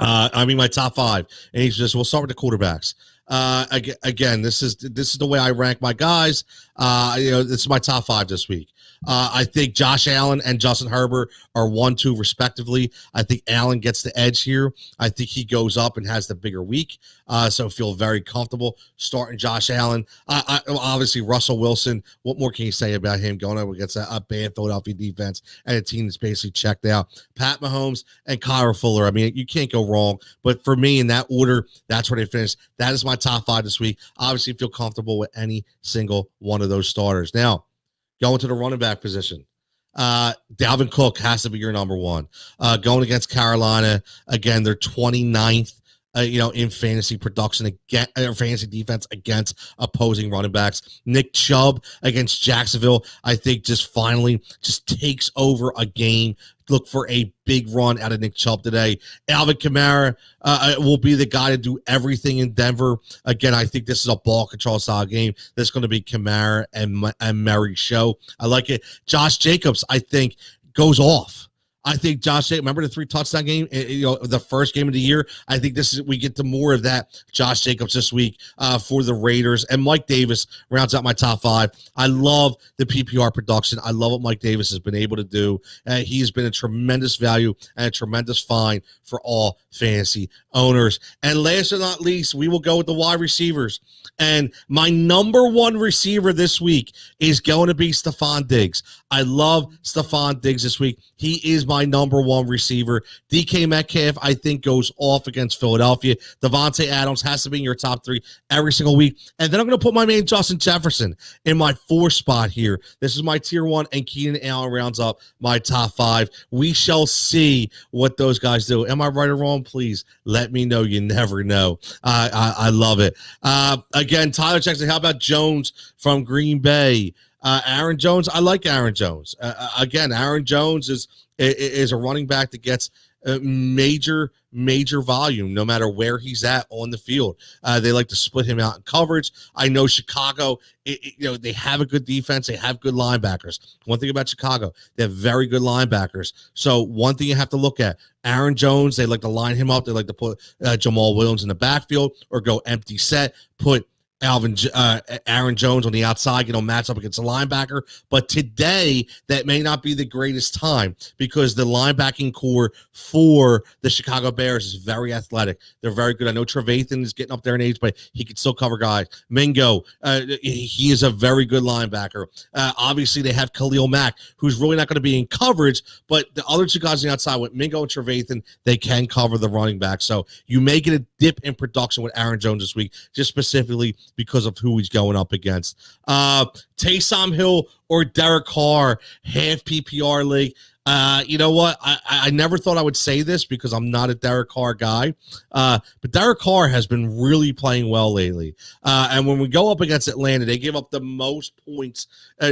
My top 5. And he's just, we'll start with the quarterbacks. Again, this is the way I rank my guys. This is my top 5 this week. I think Josh Allen and Justin Herbert are 1, 2 respectively. I think Allen gets the edge here. I think he goes up and has the bigger week. So feel very comfortable starting Josh Allen. Obviously, Russell Wilson. What more can you say about him going up against a bad Philadelphia defense and a team that's basically checked out? Pat Mahomes and Kyler Fuller. I mean, you can't go wrong. But for me, in that order, that's where they finished. That is my top 5 this week. Obviously, feel comfortable with any single one of those starters. Now, going to the running back position. Dalvin Cook has to be your number 1. Going against Carolina, again, they're 29th, in fantasy production, again, fantasy defense against opposing running backs. Nick Chubb against Jacksonville, I think just finally just takes over a game. Look for a big run out of Nick Chubb today. Alvin Kamara will be the guy to do everything in Denver. Again, I think this is a ball control style game. This is going to be Kamara and Murray show. I like it. Josh Jacobs, I think, goes off. I think Josh Jacobs, remember the 3 touchdown game, the first game of the year? I think we get to more of that Josh Jacobs this week for the Raiders. And Mike Davis rounds out my top 5. I love the PPR production. I love what Mike Davis has been able to do. He's been a tremendous value and a tremendous find for all fantasy owners. And last but not least, we will go with the wide receivers. And my number 1 receiver this week is going to be Stephon Diggs. I love Stephon Diggs this week. He is my number 1 receiver. DK Metcalf, I think, goes off against Philadelphia. Devontae Adams has to be in your top 3 every single week. And then I'm going to put my man Justin Jefferson in my 4th spot here. This is my tier 1, and Keenan Allen rounds up my top 5. We shall see what those guys do. Am I right or wrong? Please let me know. You never know. I love it. Again, Tyler Jackson, how about Jones from Green Bay? Aaron Jones, I like Aaron Jones. Again, Aaron Jones is a running back that gets major volume no matter where he's at on the field. They like to split him out in coverage. I know Chicago, they have a good defense. They have good linebackers. One thing about Chicago, they have very good linebackers. So one thing you have to look at, Aaron Jones, they like to line him up. They like to put Jamal Williams in the backfield or go empty set, put Aaron Jones on the outside, match up against a linebacker. But today, that may not be the greatest time because the linebacking core for the Chicago Bears is very athletic. They're very good. I know Trevathan is getting up there in age, but he can still cover guys. Mingo, he is a very good linebacker. Obviously, they have Khalil Mack, who's really not going to be in coverage, but the other 2 guys on the outside with Mingo and Trevathan, they can cover the running back. So you may get a dip in production with Aaron Jones this week, just specifically because of who he's going up against. Taysom Hill or Derek Carr, half PPR league. You know what? I never thought I would say this because I'm not a Derek Carr guy. But Derek Carr has been really playing well lately. And when we go up against Atlanta, they give up the most points,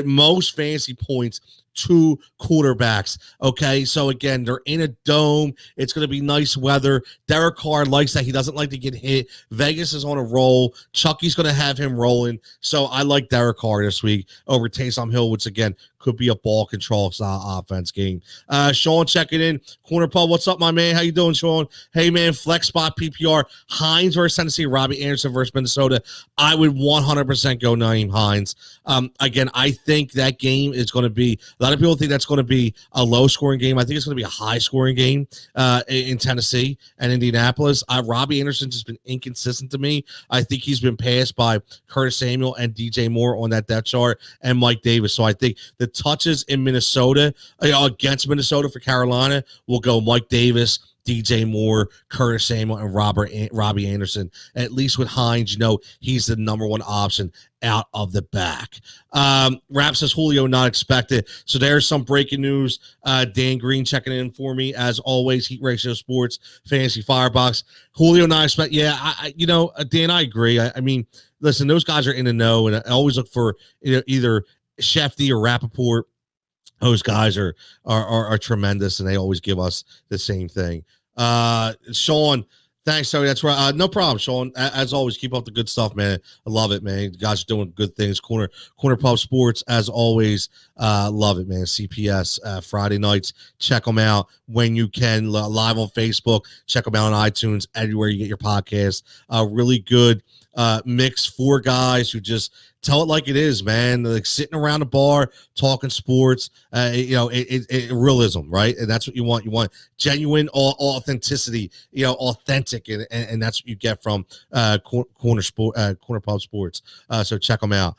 most fantasy points to quarterbacks. Okay, so again, they're in a dome. It's going to be nice weather. Derek Carr likes that. He doesn't like to get hit. Vegas is on a roll. Chucky's going to have him rolling. So I like Derek Carr this week over Taysom Hill, which again could be a ball control style offense game. Sean checking in. Corner Pub, what's up, my man? How you doing, Sean? Hey, man, flex spot PPR. Hines versus Tennessee. Robbie Anderson versus Minnesota. I would 100% go Naeem Hines. Again, I think that game is going to be, a lot of people think that's going to be a low-scoring game. I think it's going to be a high-scoring game in Tennessee and Indianapolis. Robbie Anderson's just been inconsistent to me. I think he's been passed by Curtis Samuel and DJ Moore on that depth chart and Mike Davis. So I think the touches in Minnesota against Minnesota for Carolina will go Mike Davis DJ Moore, Curtis Samuel, and Robbie Anderson. At least with Hines, he's the number one option out of the back. Rap says Julio not expected. So there's some breaking news. Dan Green checking in for me as always. Heat Ratio Sports Fantasy Firebox. Julio not expected. Yeah, Dan, I agree. I mean, listen, those guys are in the know, and I always look for either Shefty or Rappaport. Those guys are tremendous, and they always give us the same thing. Sean, thanks, Tony. That's right. No problem, Sean. As always, keep up the good stuff, man. I love it, man. You guys are doing good things. Corner Pub Sports, as always. Love it, man. CPS Friday nights. Check them out when you can. Live on Facebook. Check them out on iTunes. Everywhere you get your podcast. Really good mix. 4 guys who just tell it like it is, man. Like sitting around a bar talking sports. Realism, right? And that's what you want. You want genuine authenticity. Authentic, and that's what you get from Corner Pub Sports. So check them out.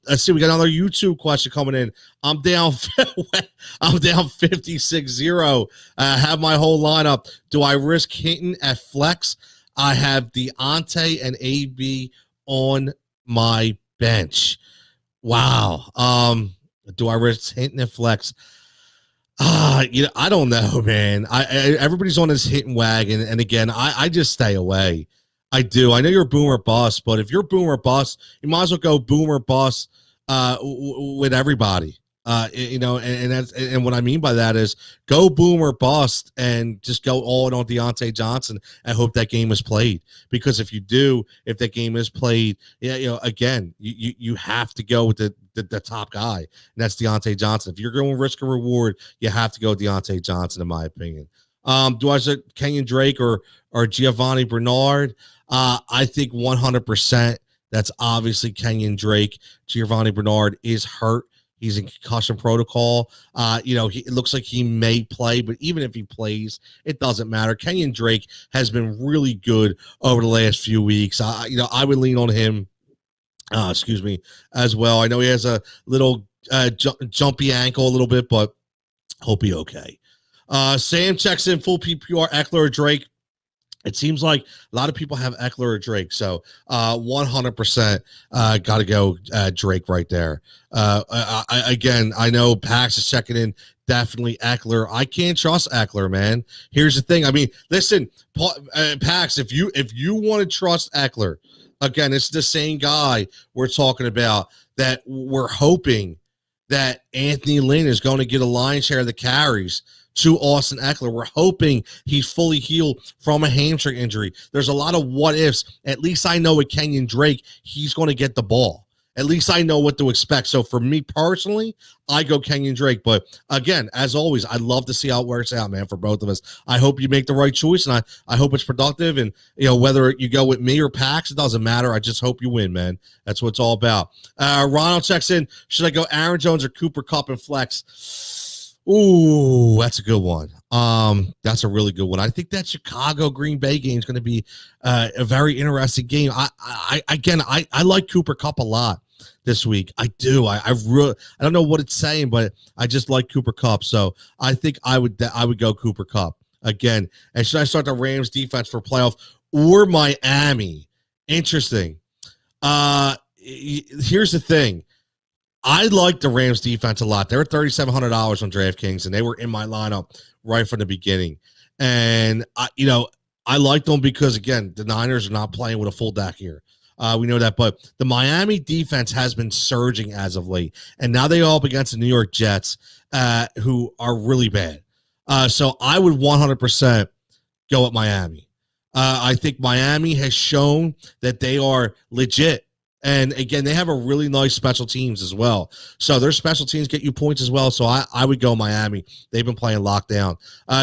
Let's see. We got another YouTube question coming in. I'm down 56-0. Have my whole lineup. Do I risk Hinton at flex? I have Deontay and AB on my bench. Wow. Do I risk Hinton at flex? I don't know, man. Everybody's on this Hinton wagon, and again, I just stay away. I do. I know you're boomer bust, but if you're boomer bust, you might as well go boomer bust with everybody. And what I mean by that is go boom or bust and just go all in on Deontay Johnson and hope that game is played. Because if that game is played, again, you have to go with the top guy, and that's Deontay Johnson. If you're going risk or reward, you have to go Deontay Johnson, in my opinion. Do I say Kenyon Drake or Giovanni Bernard? I think 100% that's obviously Kenyon Drake. Giovanni Bernard is hurt. He's in concussion protocol. It looks like he may play, but even if he plays, it doesn't matter. Kenyon Drake has been really good over the last few weeks. I would lean on him, as well. I know he has a little jumpy ankle a little bit, but hope he okay. Sam checks in full PPR, Eckler or Drake. It seems like a lot of people have Eckler or Drake, so 100% got to go Drake right there. I know Pax is checking in. Definitely Eckler. I can't trust Eckler, man. Here's the thing. I mean, listen, Pax, if you want to trust Eckler, again, it's the same guy we're talking about that we're hoping that Anthony Lynn is going to get a lion's share of the carries to Austin Eckler. We're hoping he's fully healed from a hamstring injury. There's a lot of what ifs. At least I know with Kenyon Drake, he's going to get the ball. At least I know what to expect. So for me personally, I go Kenyon Drake. But again, as always, I'd love to see how it works out, man, for both of us. I hope you make the right choice, and I hope it's productive. And, whether you go with me or Pax, it doesn't matter. I just hope you win, man. That's what it's all about. Ronald checks in. Should I go Aaron Jones or Cooper Kupp and flex? Ooh, that's a good one. That's a really good one. I think that Chicago Green Bay game is going to be a very interesting game. I like Cooper Kupp a lot this week. I do. I don't know what it's saying, but I just like Cooper Kupp. So I think I would go Cooper Kupp again. And should I start the Rams defense for playoff or Miami? Interesting. Here's the thing. I like the Rams defense a lot. They were $3,700 on DraftKings, and they were in my lineup right from the beginning. And I like them because, again, the Niners are not playing with a full deck here. We know that, but the Miami defense has been surging as of late, and now they all up against the New York Jets, who are really bad. So I would 100% go at Miami. I think Miami has shown that they are legit. And again, they have a really nice special teams as well. So their special teams get you points as well. So I would go Miami. They've been playing lockdown.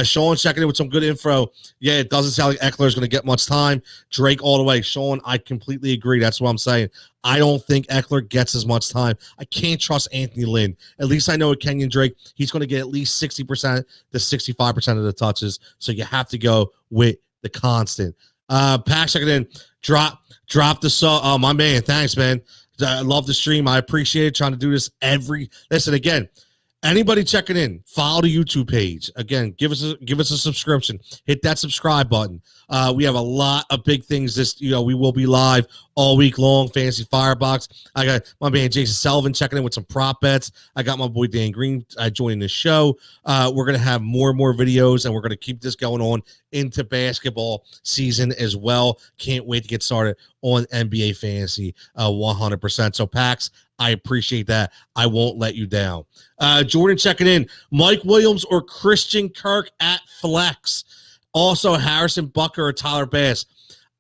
Sean checking in with some good info. Yeah, it doesn't sound like Eckler is going to get much time. Drake all the way. Sean, I completely agree. That's what I'm saying. I don't think Eckler gets as much time. I can't trust Anthony Lynn. At least I know with Kenyon Drake, he's going to get at least 60% to 65% of the touches. So you have to go with the constant. Pack checking in. Drop the song. Oh, my man. Thanks, man. I love the stream. I appreciate it. Trying to do this listen, again, Anybody checking in, follow the YouTube page. Again, give us a subscription. Hit that subscribe button. We have a lot of big things we will be live all week long. Fantasy Firebox. I got my man Jason Sullivan checking in with some prop bets. I got my boy Dan Green joining the show. We're going to have more and more videos, and we're going to keep this going on into basketball season as well. Can't wait to get started on NBA Fantasy 100%. So, Pax, I appreciate that. I won't let you down. Jordan checking in. Mike Williams or Christian Kirk at flex. Also, Harrison Butker or Tyler Bass.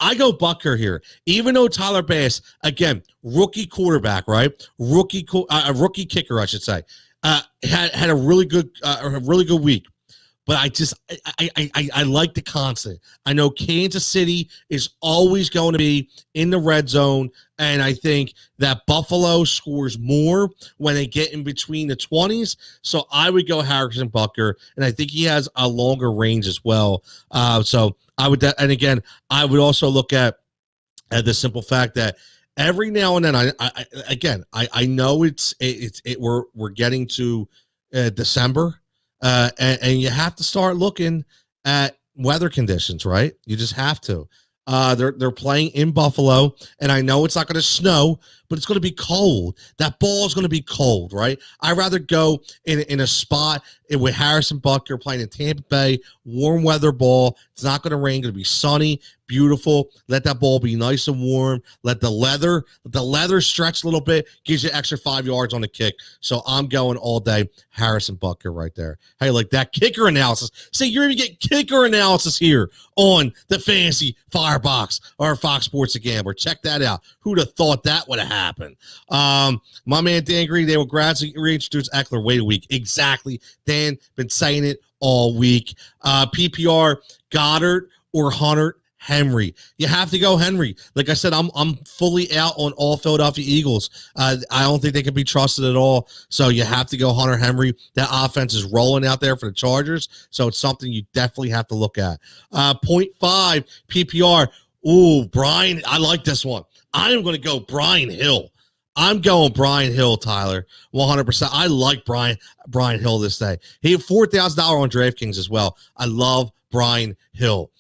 I go Butker here, even though Tyler Bass, again, rookie quarterback, right? Rookie kicker, I should say, had a really good week. But I like the constant. I know Kansas City is always going to be in the red zone, and I think that Buffalo scores more when they get in between the 20s. So I would go Harrison Butker, and I think he has a longer range as well. So I would, and again, I would also look at the simple fact that every now and then, I know we're getting to December. And you have to start looking at weather conditions, right? You just have to. They're playing in Buffalo, and I know it's not going to snow, but it's going to be cold. That ball is going to be cold, right? I'd rather go in a spot with Harrison Butker playing in Tampa Bay, warm weather ball. It's not going to rain. Going to be sunny, beautiful. Let that ball be nice and warm. Let the leather stretch a little bit. Gives you extra 5 yards on the kick. So I'm going all day Harrison Butker right there. Hey, like that kicker analysis. See, you're going to get kicker analysis here on the Fantasy Firebox or Fox Sports Gambler. Check that out. Who'd have thought that would have happened? My man Dan Green, they will gradually reintroduce Eckler. Wait a week. Exactly. Dan been saying it all week. PPR, Goddard or Hunter Henry. You have to go Henry. Like I said, I'm fully out on all Philadelphia Eagles. I don't think they can be trusted at all. So you have to go Hunter Henry. That offense is rolling out there for the Chargers. So it's something you definitely have to look at. 0.5 PPR. Ooh, Brian, I like this one. I am going to go Brian Hill. I'm going Brian Hill, Tyler, 100%. I like Brian Hill this day. He had $4,000 on DraftKings as well. I love Brian Hill.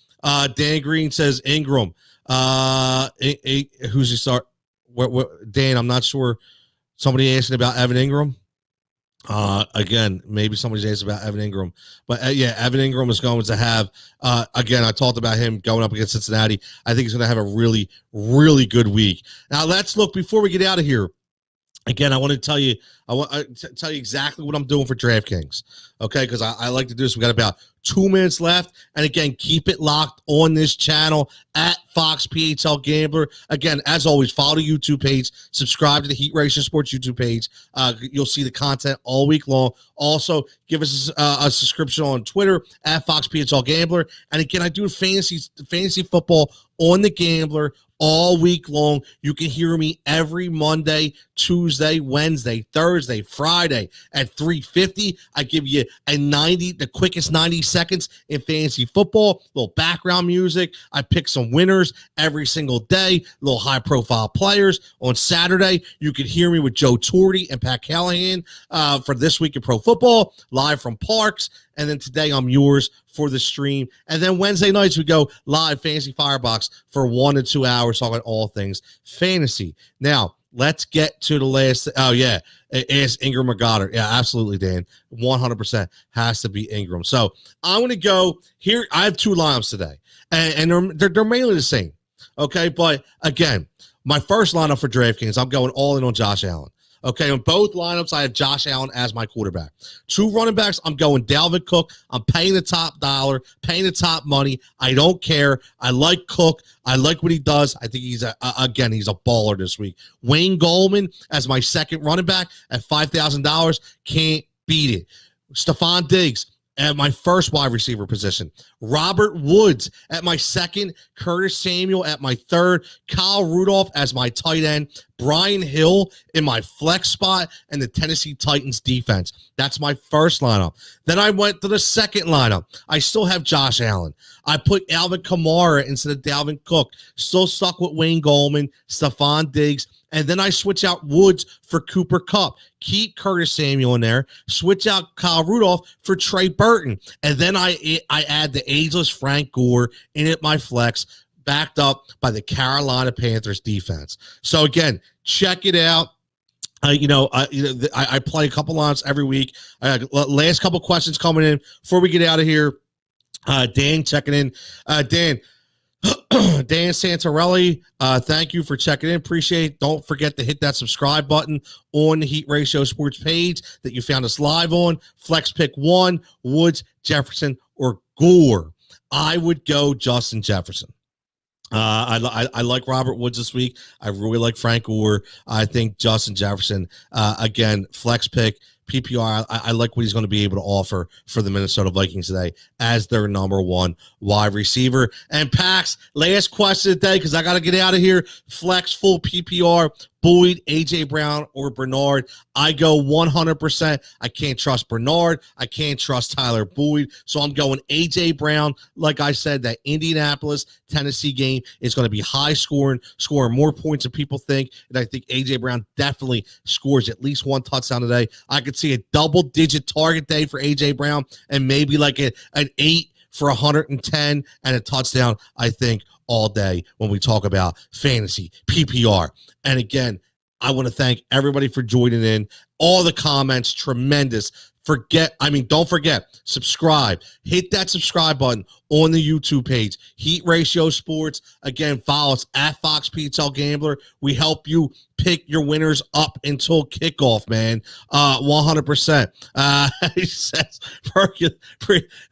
Dan Green says Ingram. Who's he start? Dan, I'm not sure. Somebody asking about Evan Ingram. Again, maybe somebody's asked about Evan Ingram, but yeah, Evan Ingram is going to have, again, I talked about him going up against Cincinnati. I think he's going to have a really, really good week. Now let's look before we get out of here. Again, I want to tell you exactly what I'm doing for DraftKings. Okay. Cause I like to do this. We got about 2 minutes left. And again, keep it locked on this channel at Fox PHL Gambler. Again, as always, follow the YouTube page, subscribe to the Heat Racing Sports YouTube page. You'll see the content all week long. Also, give us a subscription on Twitter at Fox PHL Gambler. And again, I do fantasy football on the Gambler all week long. You can hear me every Monday, Tuesday, Wednesday, Thursday, Friday at 3:50. I give you the quickest 90 seconds in fantasy football, little background music. I pick some winners every single day, little high profile players. On Saturday, you can hear me with Joe Torti and Pat Callahan for This Week in Pro Football, live from Parks. And then today I'm yours for the stream. And then Wednesday nights we go live Fantasy Firebox for 1 to 2 hours talking all things fantasy. Now, let's get to the last. Oh, yeah. It is Ingram or Goddard. Yeah, absolutely, Dan. 100% has to be Ingram. So I'm going to go here. I have 2 lineups today, and they're mainly the same. Okay. But again, my first lineup for DraftKings, I'm going all in on Josh Allen. Okay, on both lineups, I have Josh Allen as my quarterback. 2 running backs, I'm going Dalvin Cook. I'm paying the top dollar, paying the top money. I don't care. I like Cook. I like what he does. I think he's a baller this week. Wayne Goldman as my second running back at $5,000. Can't beat it. Stephon Diggs at my first wide receiver position. Robert Woods at my second. Curtis Samuel at my third. Kyle Rudolph as my tight end. Brian Hill in my flex spot, and the Tennessee Titans defense. That's my first lineup. Then I went to the second lineup. I still have Josh Allen. I put Alvin Kamara instead of Dalvin Cook. Still stuck with Wayne Goldman, Stephon Diggs, and then I switch out Woods for Cooper Kupp. Keep Curtis Samuel in there. Switch out Kyle Rudolph for Trey Burton. And then I add the ageless Frank Gore in at my flex, backed up by the Carolina Panthers defense. So again, check it out. I play a couple lines every week. Last couple questions coming in before we get out of here. Dan checking in. Dan Santarelli, thank you for checking in. Appreciate it. Don't forget to hit that subscribe button on the Heat Ratio Sports page that you found us live on. Flex pick 1, Woods, Jefferson, or Gore. I would go Justin Jefferson. I like Robert Woods this week. I really like Frank Gore. I think Justin Jefferson, again, flex pick, PPR. I like what he's going to be able to offer for the Minnesota Vikings today as their number 1 wide receiver. And Pax, last question today, because I got to get out of here. Flex full PPR, Boyd, A.J. Brown, or Bernard. I go 100%. I can't trust Bernard. I can't trust Tyler Boyd. So I'm going A.J. Brown. Like I said, that Indianapolis, Tennessee game is going to be high scoring more points than people think. And I think A.J. Brown definitely scores at least 1 touchdown today. I could see a double-digit target day for A.J. Brown and maybe like an 8 for 110 and a touchdown, I think, all day when we talk about fantasy PPR. And again, I want to thank everybody for joining in. All the comments, tremendous. Don't forget, subscribe. Hit that subscribe button on the YouTube page, Heat Ratio Sports. Again, follow us at Fox PHL Gambler. We help you pick your winners up until kickoff, man. 100%. He says,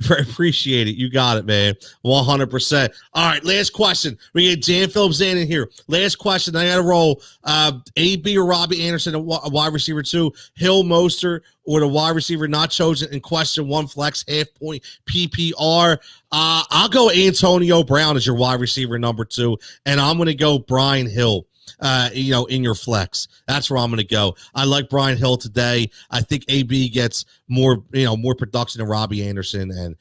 appreciate it. You got it, man. 100%. All right, last question. We get Jan Phillips in here. Last question. I got to roll. AB or Robbie Anderson, a wide receiver 2, Hill, Mostert, or the wide receiver not chosen in question 1 flex half point PPR. I'll go Antonio Brown as your wide receiver number 2, and I'm going to go Brian Hill. In your flex. That's where I'm going to go. I like Brian Hill today. I think AB gets more production than Robbie Anderson, and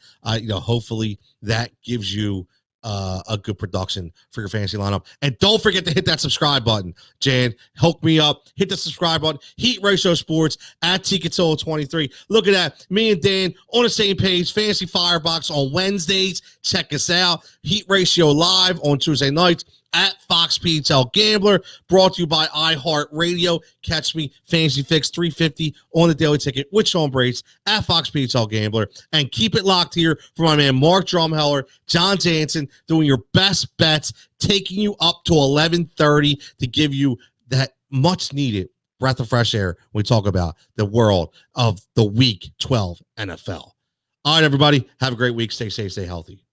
hopefully that gives you a good production for your fantasy lineup. And don't forget to hit that subscribe button. Jan, hook me up. Hit the subscribe button. Heat Ratio Sports at TCatillo23. Look at that. Me and Dan on the same page. Fantasy Firebox on Wednesdays. Check us out. Heat Ratio Live on Tuesday nights at Fox PHL Gambler, brought to you by iHeartRadio. Catch me, Fantasy Fix 350 on the Daily Ticket with Sean Brace at Fox PHL Gambler. And keep it locked here for my man Mark Drumheller, John Jansen, doing your best bets, taking you up to 11:30 to give you that much-needed breath of fresh air when we talk about the world of the Week 12 NFL. All right, everybody, have a great week. Stay safe, stay healthy.